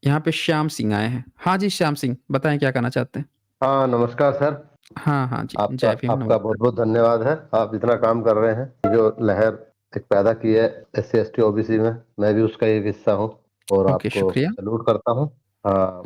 यहाँ पे श्याम सिंह आए हैं। हाँ जी, श्याम सिंह बताएँ क्या कहना चाहते हैं? हाँ, नमस्कार सर। हाँ, हाँ जी, आपका जय भीम, आपका नमस्कार। बहुत-बहुत धन्यवाद है। आप इतना काम कर रहे हैं, जो लहर एक पैदा की है एससी, एसटी, ओबीसी में, मैं भी उसका एक हिस्सा हूँ और ओके, आपको शुक्रिया। सैल्यूट करता हूँ।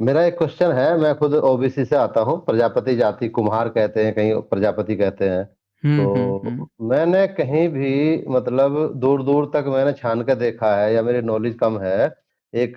मेरा एक क्वेश्चन है, मैं खुद ओबीसी से आता हूँ, प्रजापति जाति, कुम्हार कहते हैं, कहीं प्रजापति कहते हैं। हुँ, हुँ, हुँ। तो मैंने कहीं भी मतलब दूर-दूर तक मैंने छान के देखा है या मेरी नॉलेज कम है, एक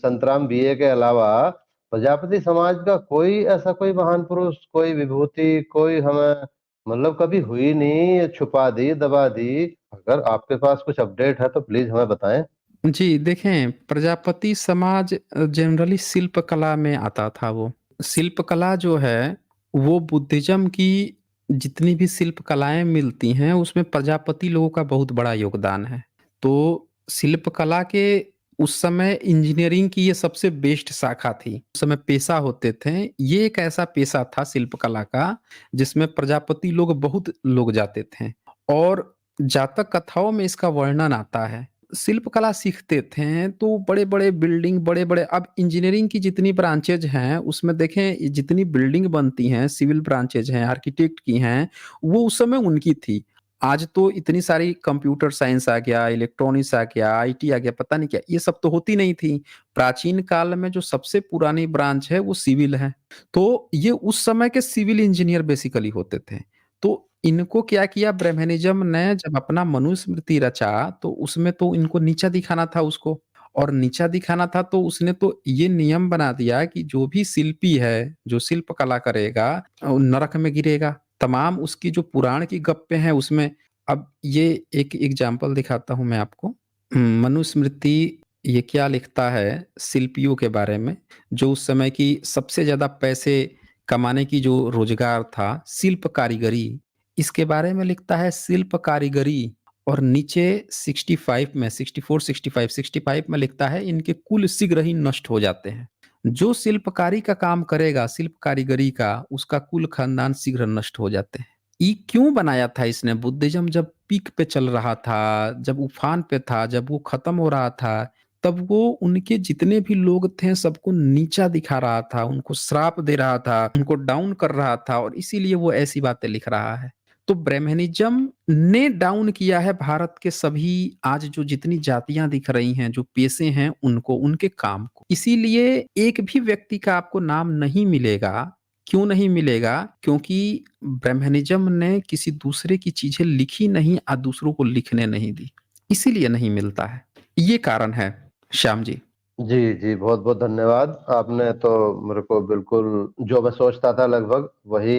संतराम बीए के अलावा प्रजापति समाज का कोई ऐसा कोई महान पुरुष, कोई विभूति, कोई हमें मतलब कभी हुई नहीं, ये छुपा दी, दबा दी। अगर आपके पास कुछ अपडेट है तो प्लीज़ हमें बताएँ। जी, देखें प्रजापति समाज जनरली शिल्प कला में आता था वो। शिल्प कला जो है, वो बुद्धिज़्म की जितनी भी शिल्प कलाएँ मिलती हैं, उसमें प्रजापति लोगों का बहुत बड़ा योगदान है। तो शिल्प कला के उस समय इंजीनियरिंग की ये सबसे बेस्ट शाखा थी। उस समय पेशा होते थे, ये एक ऐसा पेशा था शिल्प कला का, जिसमें प्रजापति लोग बहुत लोग जाते थे और जातक कथाओं में इसका वर्णन आता है। शिल्प कला सीखते थे तो बड़े-बड़े बिल्डिंग, बड़े-बड़े अब इंजीनियरिंग की जितनी ब्रांचेज़ हैं, उसमें देखें जितनी बिल्डिंग बनती हैं, सिविल ब्रांचेज़ हैं, आर्किटेक्ट की हैं, वो उस समय उनकी थी। आज तो इतनी सारी कंप्यूटर साइंस आ गया, इलेक्ट्रॉनिक्स आ गया, आईटी आ गया, पता नहीं क्या, ये सब तो होती नहीं थी। प्राचीन काल में जो सबसे पुरानी ब्रांच है, वो सिविल है। तो ये उस समय के सिविल इंजीनियर बेसिकली होते थे। तो इनको क्या किया ब्रह्मनिज़्म ने जब अपना मनुस्मृति रचा, तो उसमें तो इनको नीचा दिखाना था उसको और नीचा दिखाना था तो उसने तो ये नियम बना दिया कि जो भी शिल्पी है, जो शिल्प कला करेगा नरक में गिरेगा। तमाम उसकी जो पुराण की गप्पें हैं उसमें अब ये एक एग्ज़ाम्पल दिखाता हूँ मैं आपको। मनुस्मृति ये क्या लिखता है शिल्पियों के बारे में, जो उस समय की सबसे ज़्यादा पैसे कमाने की जो रोज़गार था, शिल्प कारीगरी इसके बारे में लिखता है शिल्प कारीगरी और नीचे 65 में 64, 65, 65 में लिखता है इनके कुल शीघ्र ही नष्ट हो जाते हैं। जो शिल्पकारी का काम करेगा, शिल्प कारीगरी का, उसका कुल खानदान शीघ्र नष्ट हो जाते हैं। ये क्यों बनाया था इसने? बुद्धिज़्म जब पीक पे चल रहा था, जब उफान पे था, जब वो खत्म हो रहा था, तब वो उनके जितने भी लोग थे सबको नीचा दिखा रहा था, उनको श्राप दे रहा था, उनको डाउन कर रहा था और इसीलिए वो ऐसी बातें लिख रहा है। तो ब्रह्मनिज़्म ने डाउन किया है भारत के सभी आज जो जितनी जातियाँ दिख रही हैं, जो पेशे हैं उनको, उनके काम को। इसीलिए एक भी व्यक्ति का आपको नाम नहीं मिलेगा। क्यों नहीं मिलेगा? क्योंकि ब्रह्मनिज़्म ने किसी दूसरे की चीज़ें लिखी नहीं दूसरों को लिखने नहीं दी। इसीलिए नहीं मिलता है। ये कारण है, श्याम जी। जी, जी, बहुत-बहुत धन्यवाद। आपने तो मेरे को बिल्कुल जो मैं सोचता था लगभग वही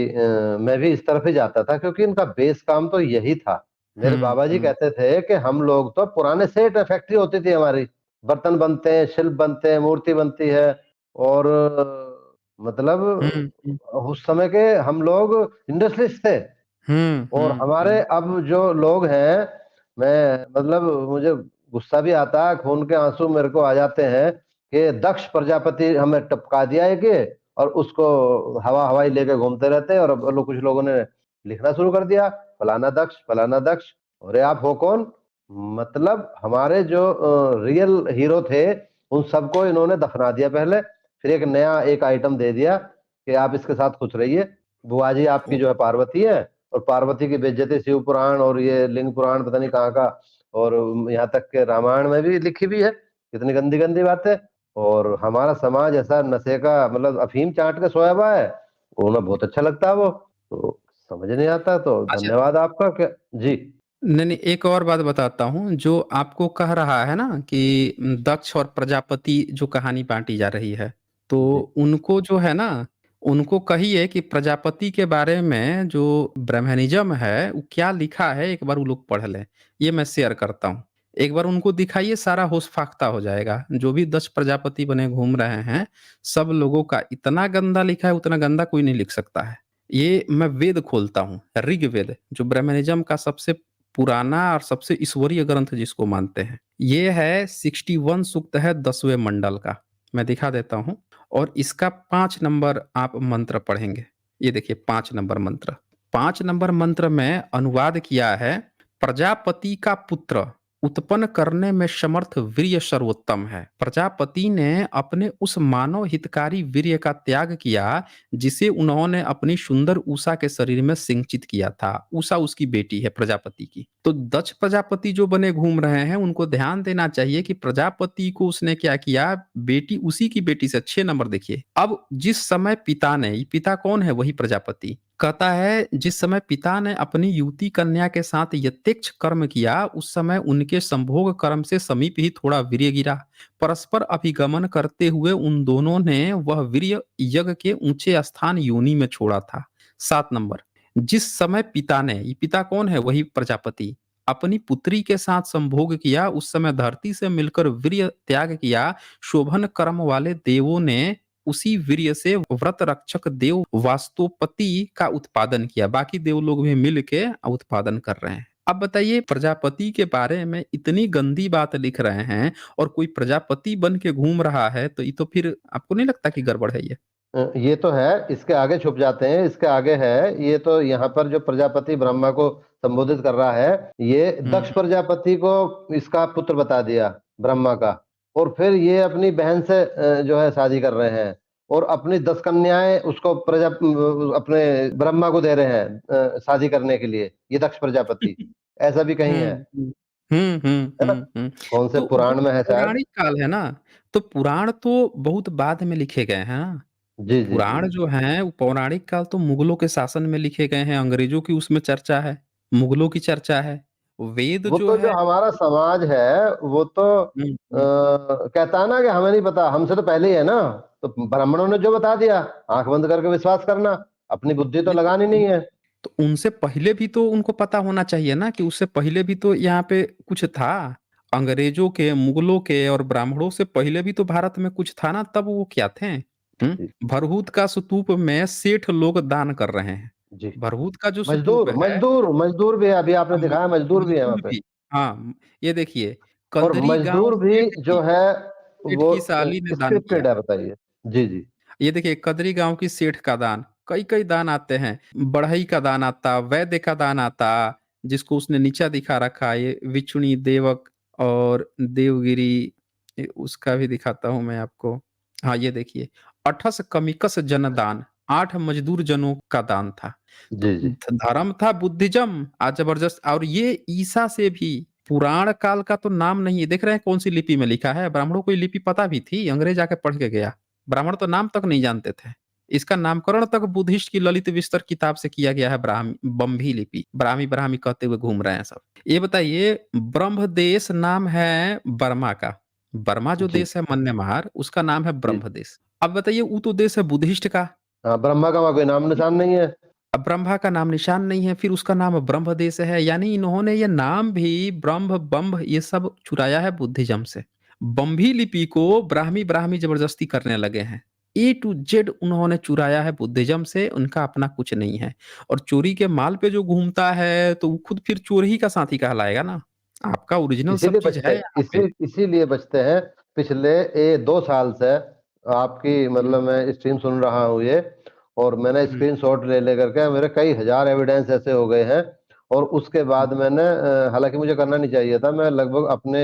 मैं भी इस तरफ ही जाता था क्योंकि इनका बेस काम तो यही था। मेरे हुँ, बाबा जी हुँ। कहते थे कि हम लोग तो पुराने सेठ फैक्ट्री होती थी हमारी, बर्तन बनते हैं, शिल्प बनते हैं, मूर्ति बनती है और मतलब हुँ, हुँ। उस समय के हम लोग इंडस्ट्रियलिस्ट थे। हुँ, और हुँ, हमारे हुँ। अब जो लोग हैं, मैं मतलब मुझे गुस्सा भी आता है, खून के आँसू मेरे को आ जाते हैं कि दक्ष प्रजापति हमें टपका दिया है कि और उसको हवा-हवाई लेके घूमते रहते हैं और अब कुछ लोगों ने लिखना शुरू कर दिया, फलाना दक्ष। अरे आप हो कौन? मतलब हमारे जो रियल हीरो थे, उन सबको इन्होंने दफना दिया पहले, फिर एक नया एक आइटम दे दिया कि आप इसके साथ खुश रहिए। बुआ जी आपकी जो है पार्वती है और पार्वती की बेइज्जती शिव पुराण और ये लिंग पुराण पता नहीं कहाँ का और यहाँ तक के रामायण में भी लिखी हुई है। कितनी गंदी-गंदी बातें और हमारा समाज ऐसा नशे का मतलब अफ़ीम चाट के सोया हुआ है, उन्हें बहुत अच्छा लगता है वो। तो समझ नहीं आता तो अच्छा धन्यवाद आपका क्या जी। नहीं, नहीं, एक और बात बताता हूँ, जो आपको कह रहा है ना कि दक्ष और प्रजापति जो कहानी बाँटी जा रही है, तो जी। उनको जो है ना, उनको कहिए कि प्रजापति के बारे में जो ब्रह्मनिज़्म है, वो क्या लिखा है, एक बार वो लोग पढ़ लें। ये मैं शेयर करता हूँ। एक बार उनको दिखाइए, सारा होश-फाख्ता हो जाएगा। जो भी दक्ष प्रजापति बने घूम रहे हैं, सब लोगों का इतना गंदा लिखा है, उतना गंदा कोई नहीं लिख सकता है। ये मैं वेद खोलता हूँ, ऋग्वेद, जो ब्रह्मनिज़्म का सबसे पुराना और सबसे ईश्वरीय ग्रंथ जिसको मानते हैं। ये है 61 सूक्त है 10वें मंडल का। मैं दिखा देता हूँ और इसका 5 नंबर आप मंत्र पढ़ेंगे। ये देखिए 5 नंबर मंत्र। 5 नंबर मंत्र में अनुवाद किया है प्रजापति का पुत्र उत्पन्न करने में समर्थ वीर्य सर्वोत्तम है। प्रजापति ने अपने उस मानव हितकारी वीर्य का त्याग किया जिसे उन्होंने अपनी सुंदर उषा के शरीर में सिंचित किया था। उषा उसकी बेटी है प्रजापति की। तो दक्ष प्रजापति जो बने घूम रहे हैं उनको ध्यान देना चाहिए कि प्रजापति को उसने क्या किया, बेटी उसी की बेटी से 6 नंबर देखिए। अब जिस समय पिता ने, ये पिता कौन है, वही प्रजापति कहता है, जिस समय पिता ने अपनी युवती कन्या के साथ यथेच्छ कर्म किया उस समय उनके संभोग कर्म से समीप ही थोड़ा वीर्य गिरा। परस्पर अभिगमन करते हुए उन दोनों ने वह वीर्य यज्ञ के ऊंचे स्थान योनि में छोड़ा था। 7 नंबर, जिस समय पिता ने, ये पिता कौन है, वही प्रजापति, अपनी पुत्री के साथ संभोग किया उस समय धरती से मिलकर वीर्य त्याग किया। शोभन कर्म वाले देवों ने उसी वीर्य से व्रत रक्षक देव वास्तुपति का उत्पादन किया। बाकी देव लोग भी मिल के उत्पादन कर रहे हैं। अब बताइए, प्रजापति के बारे में इतनी गंदी बात लिख रहे हैं और कोई प्रजापति बन के घूम रहा है, तो ये तो फिर आपको नहीं लगता कि गड़बड़ है ये? ये तो है, इसके आगे छुप जाते हैं, इसके आगे है, ये तो यहाँ पर जो प्रजापति ब्रह्मा को संबोधित कर रहा है, ये दक्ष प्रजापति को इसका पुत्र बता दिया ब्रह्मा का, और फिर ये अपनी बहन से जो है शादी कर रहे हैं और अपनी 10 कन्याएं उसको अपने ब्रह्मा को दे रहे हैं शादी करने के लिए, ये दक्ष प्रजापति। ऐसा भी कहीं है है ना? कौन से तो वो पुराण में है शायद। पौराणिक काल है ना, तो पुराण तो बहुत बाद में लिखे गए हैं ना। जी, जी, जी। पुराण जो हैं वो पौराणिक काल तो मुगलों के शासन में लिखे गए हैं, अंग्रेजों की उसमें चर्चा है, मुगलों की चर्चा है। वेद वो जो तो जो है, हमारा समाज है वो तो हुँ, हुँ। कहता है ना कि हमें नहीं पता, हमसे तो पहले ही है ना, तो ब्राह्मणों ने जो बता दिया आंख बंद करके विश्वास करना, अपनी बुद्धि तो नहीं तो लगानी उन नहीं है। तो उनसे पहले भी तो उनको पता होना चाहिए ना कि उससे पहले भी तो यहाँ पे कुछ था। अंग्रेजों के, मुगलों के और ब्राह्मणों से पहले भी तो भारत में कुछ था ना, तब वो क्या थे? जी, भरहूत का स्तूप में सेठ लोग दान कर रहे हैं। जी। भरहूत का जो स्तूप मजदूर है, मजदूर मजदूर भी है, अभी आपने हाँ, दिखाया मजदूर भी है वहां मज़दूर पे। भी। हाँ, ये देखिए, और कंदरी गाँव मजदूर भी सेठ जो की है सेठ वो की साली ने दान किया। स्क्रिप्टेड है, बताइए। जी, जी। ये देखिए, कदरी गांव की सेठ का दान, कई कई दान आते हैं। बढ़ई का दान आता, वैद्य का दान आता, जिसको उसने नीचा दिखा रखा है, ये विचुणी देवक और देवगिरी, उसका भी दिखाता हूं मैं आपको। हाँ, ये देखिए, अठस कमिकस जन दान, 8 मजदूर जनों का दान था। तो जी, जी। धर्म था बुद्धिज्म, आज जबरदस्त। और ये ईसा से भी पुराण काल का तो नाम नहीं है। देख रहे हैं कौन सी लिपि में लिखा है? ब्राह्मणों को ये लिपि पता भी थी, अंग्रेज आके पढ़ के गया। ब्राह्मण तो नाम तक नहीं जानते थे। इसका नामकरण तक बुद्धिस्ट की ललित विस्तर किताब से किया गया है। ब्राह्मी बम्भी लिपि, ब्राह्मी ब्राह्मी कहते हुए घूम रहे हैं सब। ये बताइए, ब्रह्मदेश नाम है बर्मा का। बर्मा जो जी, देश है म्यांमार, उसका नाम है जी। ब्रह्मदेश। अब बताइए, वो तो देश है बुद्धिस्ट का। हाँ, ब्रह्मा का वहां कोई नाम निशान नहीं है। अब ब्रह्मा का नाम निशान नहीं है, फिर उसका नाम ब्रह्मदेश है। यानी इन्होंने ये नाम भी ब्रह्म बम्भ ये सब चुराया है बुद्धिज्म से। बम्भी लिपि को ब्राह्मी ब्राह्मी जबरदस्ती करने लगे हैं। ए टू जेड उन्होंने चुराया है बुद्धिज्म से, उनका अपना कुछ नहीं है। और चोरी के माल पे जो घूमता है तो वो खुद फिर चोर ही का साथी कहलाएगा ना। आपका ओरिजिनल सब इसीलिए चीज बचते है हैं, यहाँ पे। इसीलिए बचते हैं। पिछले 2 साल से आपकी हम्म, मतलब मैं स्ट्रीम सुन रहा हूँ ये, और मैंने हम्म, स्क्रीनशॉट ले लेकर के मेरे कई हजार एविडेंस ऐसे हो गए हैं। और उसके बाद मैंने हालांकि मुझे करना नहीं चाहिए था, मैं लगभग अपने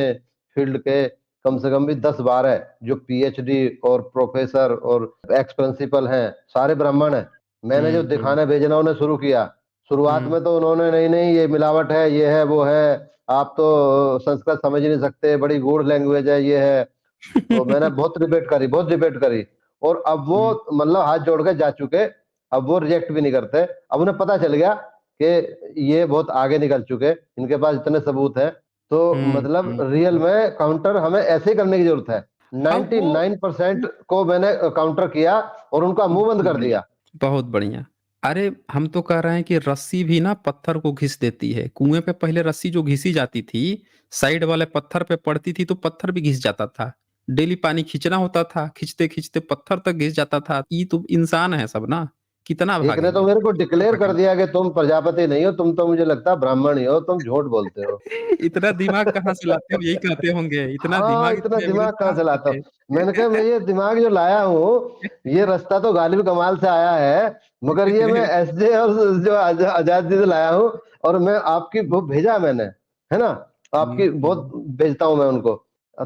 फील्ड के कम से कम भी 10-12 जो पीएचडी और प्रोफेसर और एक्स प्रिंसिपल हैं, सारे ब्राह्मण हैं। मैंने जो हम्म, हम्म, दिखाने भेजना उन्हें शुरू किया, शुरुआत हम्म। में तो उन्होंने नहीं नहीं ये मिलावट है, ये है, वो है, आप तो संस्कृत समझ ही नहीं सकते, बड़ी गूढ़ लैंग्वेज है, ये है। तो मैंने बहुत डिबेट करी, बहुत डिबेट करी, और अब वो हम्म, मतलब हाथ जोड़ के जा चुके। अब वो रिजेक्ट भी नहीं करते। अब उन्हें पता चल गया कि ये बहुत आगे निकल चुके, इनके पास इतने सबूत हैं। तो मतलब रियल हम्म। में काउंटर हमें ऐसे ही करने की जरूरत है। हाँ, वो 99% को मैंने काउंटर किया और उनका मुंह बंद बहुत कर बढ़िया, दिया। बहुत बढ़िया। अरे, हम तो कह रहे हैं कि रस्सी भी ना पत्थर को घिस देती है। कुएँ पे पहले रस्सी जो घिसी जाती थी, साइड वाले पत्थर पे पड़ती थी तो पत्थर भी घिस जाता था। डेली पानी खींचना होता था, खींचते-खींचते पत्थर तक घिस जाता था। ये तो इंसान है सब ना, कितना एक ने तो भागेंगे, मेरे को कितना डिक्लेयर कर भागेंगे। दिया कि तुम प्रजापति नहीं हो, तुम तो मुझे लगता है ब्राह्मण ही हो, तुम झूठ बोलते हो। इतना दिमाग कहाँ से लाते हो? यही कहते होंगे, इतना हाँ, दिमाग, इतना इतने एविडेंस दिमाग कहाँ कहाँ से से लाता लाते हूँ? मैंने कहा मैं ये दिमाग जो लाया हूँ, ये रास्ता तो गालिब कमाल से आया है, मगर ये मैं हैं? एसजे और जो आजाद जी से लाया हूँ, और मैं आपकी वो भेजा मैंने, है ना? आपकी बहुत भेजता हूँ मैं उनको।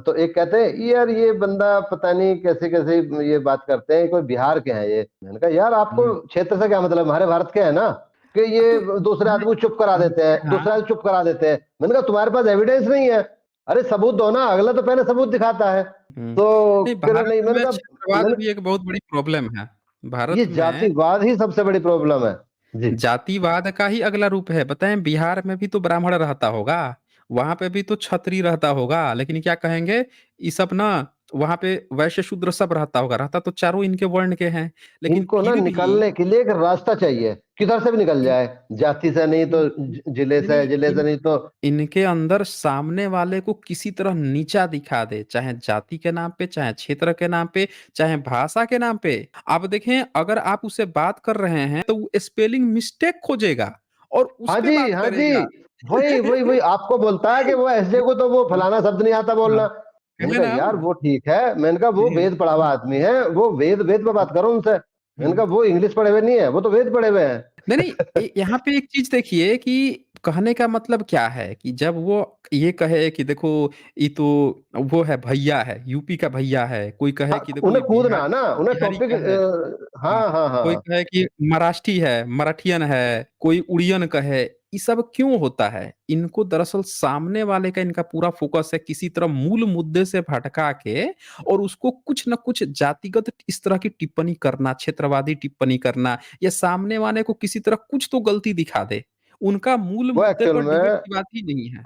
तो एक कहते हैं यार ये बंदा पता नहीं कैसे-कैसे ये बात करते हैं, कोई बिहार के हैं ये। मैंने कहा यार आपको हुँ। क्षेत्र से क्या मतलब, हमारे भारत के हैं ना, कि तो ये दूसरे मैं आदमी को चुप करा देते हैं, हाँ, दूसरा आदमी चुप करा देते हैं। मैंने कहा तुम्हारे पास एविडेंस नहीं है, अरे सबूत दो ना, अगला तो पहले सबूत दिखाता है। हुँ। तो नहीं, कह रहे भारत नहीं, मैंने में कहा क्षेत्रवाद मैंने भी एक बहुत बड़ी प्रॉब्लम है। ये भारत में जातिवाद ही सबसे बड़ी प्रॉब्लम है। जी। जातिवाद का ही अगला रूप है। बताएँ बिहार में भी तो ब्राह्मण रहता होगा, वहाँ पे भी तो क्षत्रिय रहता होगा, लेकिन क्या कहेंगे, ये सब ना वहाँ पे वैश्य शूद्र सब रहता होगा, रहता तो चारों इनके वर्ण के हैं, लेकिन इनको ना फिर भी निकलने के लिए एक रास्ता चाहिए, किधर से भी निकल इन जाए, जाति से नहीं तो इनको जिले नहीं, से, नहीं जिले से नहीं तो इनके अंदर सामने वाले को किसी तरह नीचा दिखा दे, चाहे जाति के नाम पे, चाहे क्षेत्र के नाम पे, चाहे भाषा के नाम पे। आप देखें अगर आप उससे बात कर रहे हैं तो वो स्पेलिंग मिस्टेक खोजेगा और उस हाँ पे जी, बात हाँ जी, करेगा। वही आपको बोलता है कि वो एसजे को तो वो हाँ, फलाना शब्द नहीं आता हाँ, बोलना। मैंने है कहा ना? यार वो ठीक है, मैंने कहा वो वेद पढ़ा हुआ आदमी है, वो वेद वेद पे बात करो उनसे। मैंने हुँ। कहा वो इंग्लिश पढ़े हुए नहीं है, वो तो वेद पढ़े हुए हैं। नहीं, नहीं यहाँ पे एक चीज़ देखिए कि कहने का मतलब क्या है कि जब वो ये कहे कि देखो ये तो वो है भैया है, यूपी का भैया है, कोई कहे हाँ, कि देखो ये उन्हें कूदना बिहारी ना, उन्हें बिहारी टॉपिक का है। हाँ, हाँ, हाँ, हाँ, कोई हाँ। कहे कि महाराष्ट्री है, मराठियन है, कोई उड़ियन कहे, ये सब क्यों होता है? इनको दरअसल सामने वाले का इनका पूरा फ़ोकस है किसी तरह मूल मुद्दे से भटका के और उसको कुछ न कुछ जातिगत इस तरह की टिप्पणी करना, क्षेत्रवादी टिप्पणी करना या सामने वाले को किसी तरह कुछ तो गलती दिखा दे। उनका मूल वो मुद्दे एक्चुअल पर डिबेट में की बात ही नहीं है।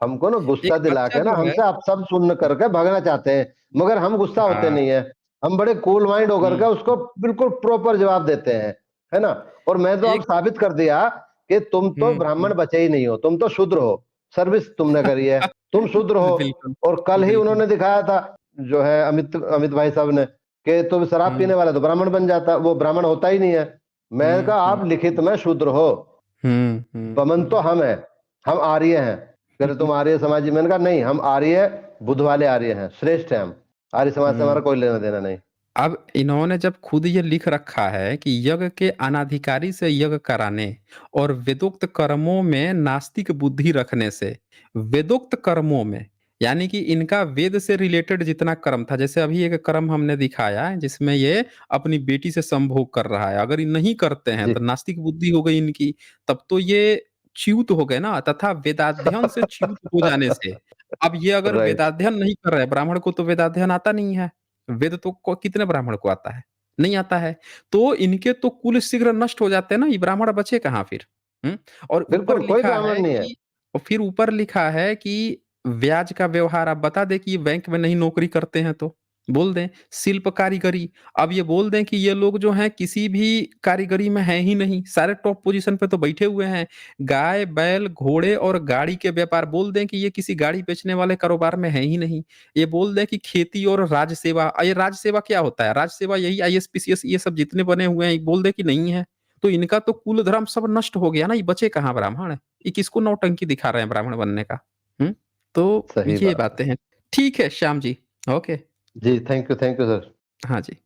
हमको ना गुस्सा एक दिला बच्चा के ना जो है हमसे आप सब सुन करके भागना चाहते हैं, मगर हम गुस्सा होते हाँ, नहीं है। हम बड़े कूल माइंड होकर के हुँ, उसको बिल्कुल प्रॉपर जवाब देते हैं, है ना? और मैं तो अब एक साबित कर दिया कि तुम तो हुँ, ब्राह्मण हुँ। बचे ही नहीं हो, तुम तो शूद्र हो। सर्विस तुमने करी है, तुम शूद्र हो। बिल्कुल, और कल ही बिल्कुल। उन्होंने दिखाया था, जो है अमित अमित भाई साहब ने, कि तुम शराब हुँ, पीने वाला तो ब्राह्मण बन जाता, वो ब्राह्मण होता ही नहीं है। मैंने हुँ, कहा हुँ, आप लिखित में शूद्र हो, हुँ, हुँ, बमन तो हुँ। हम हैं, हम आर्य हैं। कह रहे तुम आर्य समाजी, मैंने कहा नहीं, हम आर्य, बुद्ध वाले आर्य हैं, श्रेष्ठ हैं हम। आर्य समाज से हमारा हुँ। कोई लेना देना नहीं। अब इन्होंने जब खुद ये लिख रखा है कि यज्ञ के अनाधिकारी से यज्ञ कराने और वेदोक्त कर्मों में नास्तिक बुद्धि रखने से वेदोक्त कर्मों में यानी कि इनका वेद से रिलेटेड जितना कर्म था जैसे अभी एक कर्म हमने दिखाया है जिसमें ये अपनी बेटी से संभोग कर रहा है अगर ये नहीं करते हैं जी। तो नास्तिक बुद्धि हो गई इनकी तब तो ये च्युत हो गए ना तथा वेदाध्ययन से च्युत हो जाने से अब ये अगर राइट। वेदाध्ययन नहीं कर रहे ब्राह्मण को तो वेदाध्ययन आता नहीं है वेद तो कितने ब्राह्मण को आता है? नहीं आता है। तो इनके तो कुल शीघ्र नष्ट हो जाते हैं ना, ये ब्राह्मण बचे कहाँ फिर? हुँ? और ऊपर बिल्कुल कोई लिखा ब्राह्मण है नहीं है। कि और फिर ऊपर लिखा है कि ब्याज का व्यवहार आप बता दें कि ये बैंक में नहीं नौकरी करते हैं तो? बोल दें शिल्प कारीगरी, अब ये बोल दें कि ये लोग जो हैं किसी भी कारीगरी में हैं ही नहीं, सारे टॉप पोज़ीशन पे तो बैठे हुए हैं। गाय, बैल, घोड़े और गाड़ी के व्यापार बोल दें कि ये किसी गाड़ी बेचने वाले कारोबार में हैं ही नहीं। ये बोल दें कि खेती और राज्य सेवा ये राज्य सेवा क्या होता है? राज्य सेवा यही आईएएस, पीसीएस ये सब जितने बने हुए हैं, ये बोल दें कि नहीं है। तो इनका तो कुल धर्म सब नष्ट हो गया ना, ये बचे कहाँ ब्राह्मण? ये किसको नौटंकी दिखा रहे हैं ब्राह्मण बनने का? हुँ? तो सही ये बात है। बातें हैं। ठीक है श्याम जी, ओके। जी, थैंक यू सर। हाँ जी।